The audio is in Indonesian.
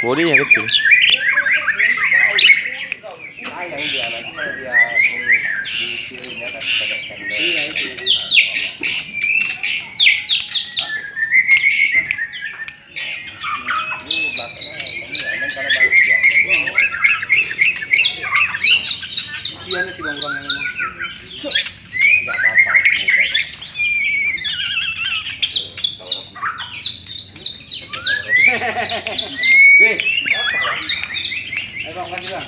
bodinya kecil. Sayang dia nanti kalau dia dikirimnya kan pada tender. Iya itu. Ini baknya ini emang kalau bagus dia. Isiannya sih bang kurangnya memang. Enggak apa-apa. Deh, apa? Ayo bang, kasih bang.